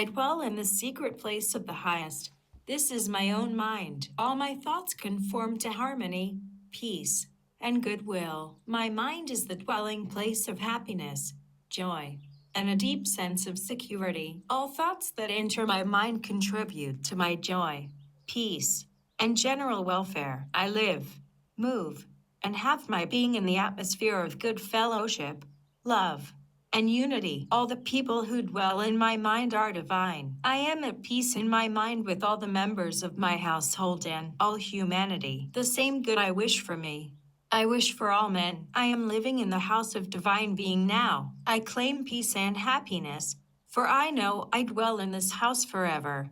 I dwell in the secret place of the highest. This is my own mind. All my thoughts conform to harmony, peace, and goodwill. My mind is the dwelling place of happiness, joy, and a deep sense of security. All thoughts that enter my mind contribute to my joy, peace, and general welfare. I live, move, and have my being in the atmosphere of good fellowship, love, and unity. All the people who dwell in my mind are divine. I am at peace in my mind with all the members of my household and all humanity. The same good I wish for me, I wish for all men. I am living in the house of divine being now. I claim peace and happiness, for I know I dwell in this house forever.